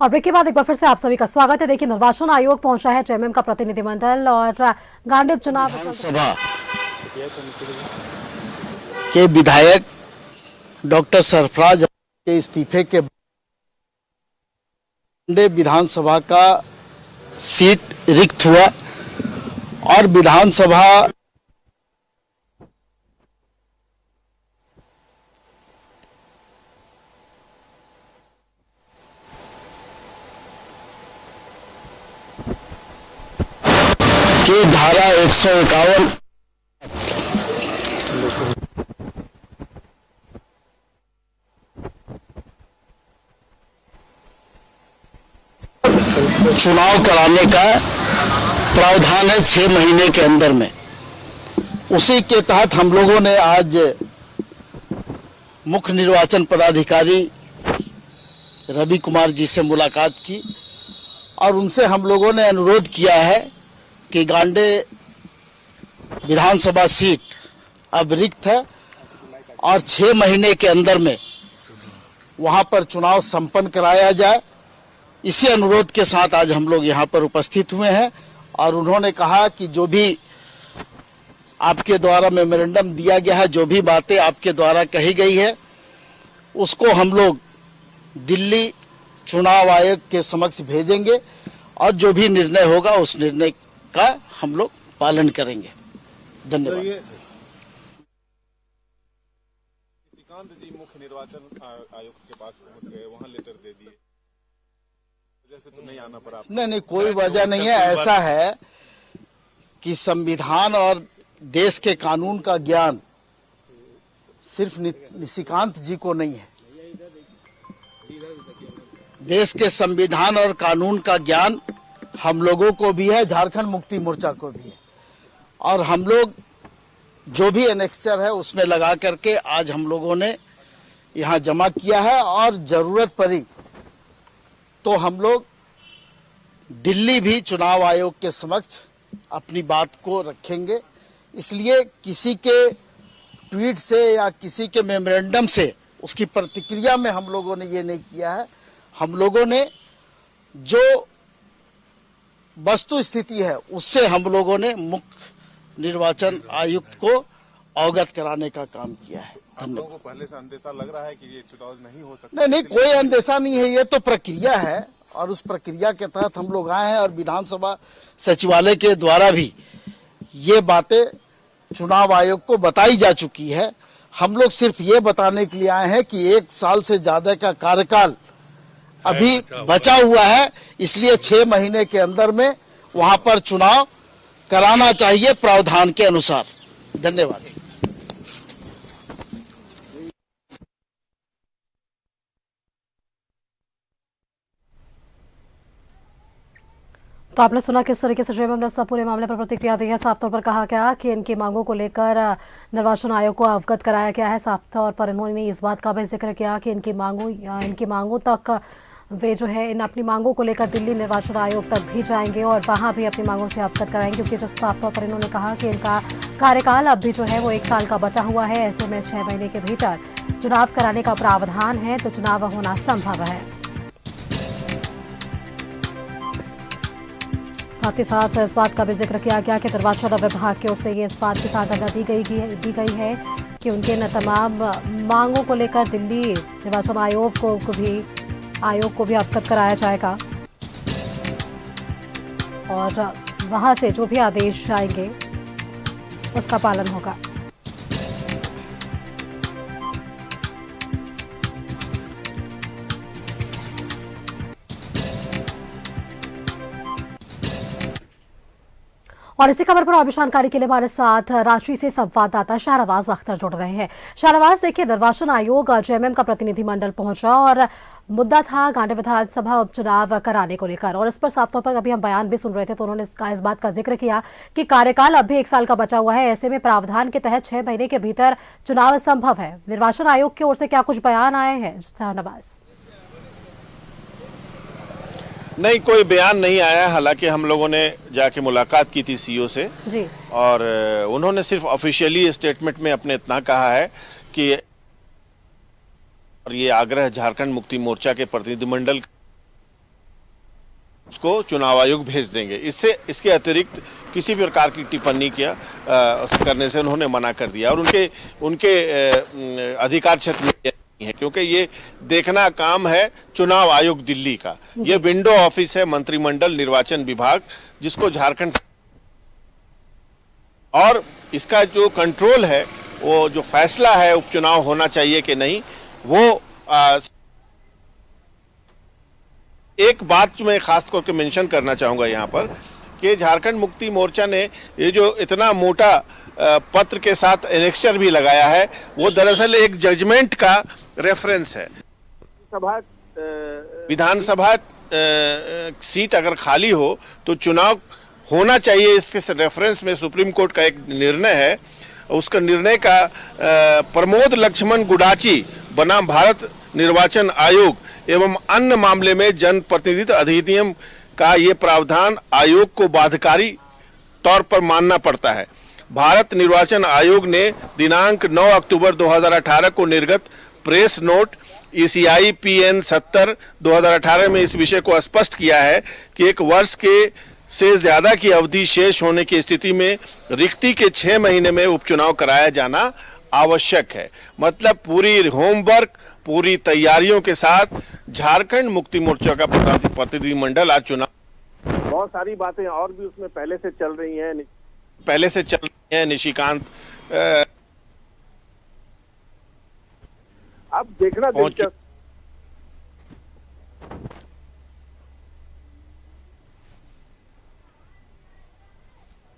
और ब्रेक के बाद एक बार फिर से आप सभी का स्वागत है। देखिए, निर्वाचन आयोग पहुंचा है जेएमएम का प्रतिनिधिमंडल और गांडीव चुनाव विधानसभा के विधायक डॉक्टर सरफराज के इस्तीफे के गांडीव विधानसभा का सीट रिक्त हुआ और विधानसभा के धारा 151 चुनाव कराने का प्रावधान है 6 महीने के अंदर में। उसी के तहत हम लोगों ने आज मुख्य निर्वाचन पदाधिकारी रवि कुमार जी से मुलाकात की और उनसे हम लोगों ने अनुरोध किया है कि गांडीव विधानसभा सीट अब रिक्त है और 6 महीने के अंदर में वहां पर चुनाव संपन्न कराया जाए। इसी अनुरोध के साथ आज हम लोग यहां पर उपस्थित हुए हैं और उन्होंने कहा कि जो भी आपके द्वारा मेमोरेंडम दिया गया है, जो भी बातें आपके द्वारा कही गई है, उसको हम लोग दिल्ली चुनाव आयोग के समक्ष भेजेंगे और जो भी निर्णय होगा उस निर्णय का हम लोग पालन करेंगे। धन्यवाद। निशिकांत जी मुख्य निर्वाचन आयोग के पास पहुंच गए, वहां लेटर दे दिए, जैसे तो नहीं आना पड़ा। नहीं, कोई वजह नहीं है। ऐसा है कि संविधान और देश के कानून का ज्ञान सिर्फ निशिकांत जी को नहीं है। देश के संविधान और कानून का ज्ञान हम लोगों को भी है, झारखंड मुक्ति मोर्चा को भी है और हम लोग जो भी एनेक्सचर है उसमें लगा करके आज हम लोगों ने यहाँ जमा किया है और जरूरत पड़ी तो हम लोग दिल्ली भी चुनाव आयोग के समक्ष अपनी बात को रखेंगे। इसलिए किसी के ट्वीट से या किसी के मेमोरेंडम से उसकी प्रतिक्रिया में हम लोगों ने ये नहीं किया है। हम लोगों ने जो वस्तु स्थिति है उससे हम लोगों ने मुख्य निर्वाचन आयुक्त को अवगत कराने का काम किया है। आप लोगों को पहले से अंदेशा लग रहा है कि ये चुनाव नहीं हो सकता? नहीं, कोई अंदेशा नहीं है। ये तो प्रक्रिया है और उस प्रक्रिया के तहत हम लोग आए हैं और विधानसभा सचिवालय के द्वारा भी ये बातें चुनाव आयोग को बताई जा चुकी है। हम लोग सिर्फ ये बताने के लिए आए हैं कि 1 साल से ज्यादा का कार्यकाल अभी बचा हुआ है, इसलिए 6 महीने के अंदर में वहां पर चुनाव कराना चाहिए प्रावधान के अनुसार। धन्यवाद। तो आपने सुना किस तरीके से जेएमएम ने पूरे मामले पर प्रतिक्रिया दी है। साफ तौर पर कहा गया कि इनकी मांगों को लेकर निर्वाचन आयोग को अवगत कराया गया है। साफ तौर पर इन्होंने इस बात का भी जिक्र किया कि इनकी मांगों तक वे जो है इन अपनी मांगों को लेकर दिल्ली निर्वाचन आयोग तक भी जाएंगे और वहां भी अपनी मांगों से अवगत कराएंगे, क्योंकि जो साफ तौर पर इन्होंने कहा कि इनका कार्यकाल अब भी जो है वो 1 साल का बचा हुआ है। ऐसे में 6 महीने के भीतर चुनाव कराने का प्रावधान है, तो चुनाव होना संभव है। साथ ही साथ इस बात का भी जिक्र किया गया कि निर्वाचन विभाग की ओर से ये इस बात की साधना दी गई है कि उनके इन तमाम मांगों को लेकर दिल्ली निर्वाचन आयोग को भी अवगत कराया जाएगा और वहां से जो भी आदेश आएंगे उसका पालन होगा। और इसी खबर पर और भी जानकारी के लिए हमारे साथ रांची से संवाददाता शाहनवाज अख्तर जुड़ रहे हैं। शाहनवाज, देखिए, निर्वाचन आयोग जेएमएम का प्रतिनिधिमंडल पहुंचा और मुद्दा था गांडीव विधानसभा उपचुनाव कराने को लेकर, और इस पर साफ तौर पर अभी हम बयान भी सुन रहे थे तो उन्होंने इस बात का जिक्र किया कि कार्यकाल अब भी 1 साल का बचा हुआ है। ऐसे में प्रावधान के तहत 6 महीने के भीतर चुनाव संभव है। निर्वाचन आयोग की ओर से क्या कुछ बयान आए हैं शाहनवाज? नहीं, कोई बयान नहीं आया। हालांकि हम लोगों ने जाके मुलाकात की थी सीईओ से जी, और उन्होंने सिर्फ ऑफिशियली स्टेटमेंट में अपने इतना कहा है कि और ये आग्रह झारखंड मुक्ति मोर्चा के प्रतिनिधिमंडल उसको चुनाव आयोग भेज देंगे। इससे इसके अतिरिक्त किसी प्रकार की टिप्पणी करने से उन्होंने मना कर दिया और उनके अधिकार क्षेत्र में नहीं है, क्योंकि ये देखना काम है चुनाव आयोग दिल्ली का। ये विंडो ऑफिस है मंत्रिमंडल निर्वाचन विभाग, जिसको झारखंड, और इसका जो कंट्रोल है, वो जो फैसला है उपचुनाव होना चाहिए कि नहीं, वो एक बात मैं खास करके मेंशन करना चाहूंगा यहाँ पर कि झारखंड मुक्ति मोर्चा ने ये जो इतना मोटा पत्र के साथ एनेक्सर भी लगाया है, वो दरअसल एक जजमेंट का रेफरेंस है। विधानसभा सीट अगर खाली हो तो चुनाव होना चाहिए, इसके रेफरेंस में सुप्रीम कोर्ट का एक निर्णय है। उसका निर्णय का प्रमोद लक्ष्मण गुडाची बनाम भारत निर्वाचन आयोग एवं अन्य मामले में जनप्रतिनिधित्व अधिनियम का ये प्रावधान आयोग को बाध्यकारी तौर पर मानना पड़ता है। भारत निर्वाचन आयोग ने दिनांक 9 अक्टूबर 2018 को निर्गत प्रेस नोट ECI PN 70/2018 में इस विषय को स्पष्ट किया है कि एक वर्ष के से ज्यादा की अवधि शेष होने की स्थिति में रिक्ति के 6 महीने में उपचुनाव कराया जाना आवश्यक है। मतलब पूरी होमवर्क, पूरी तैयारियों के साथ झारखंड मुक्ति मोर्चा का प्रतिनिधिमंडल आज चुनाव, बहुत सारी बातें और भी उसमें पहले से चल रही हैं। निशिकांत अब देखना दिलचस्प,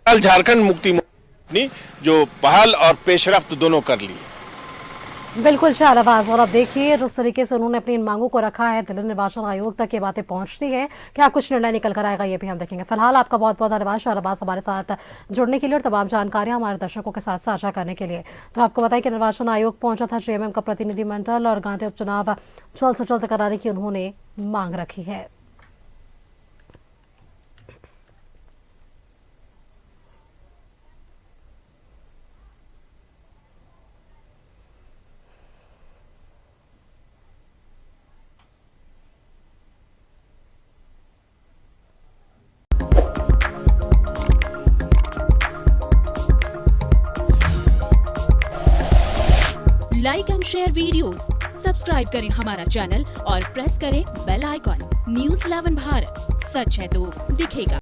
झारखंड मुक्ति मोर्चा ने जो पहल और पेशरफ्त दोनों कर ली। बिल्कुल शाहनवाज, और अब देखिए जिस तरीके से उन्होंने अपनी इन मांगों को रखा है, दिल्ली निर्वाचन आयोग तक ये बातें पहुंचती है, क्या कुछ निर्णय निकल कर आएगा ये भी हम देखेंगे। फिलहाल आपका बहुत बहुत धन्यवाद शाहनवाज हमारे साथ जुड़ने के लिए और तमाम जानकारियां हमारे दर्शकों के साथ साझा करने के लिए। तो आपको बताएं कि निर्वाचन आयोग पहुंचा था JMM का प्रतिनिधिमंडल और गांधी उपचुनाव जल्द से जल्द कराने की उन्होंने मांग रखी है। Like and share videos, subscribe करें हमारा चैनल और प्रेस करें बेल आइकॉन। News 11 भारत, सच है तो दिखेगा।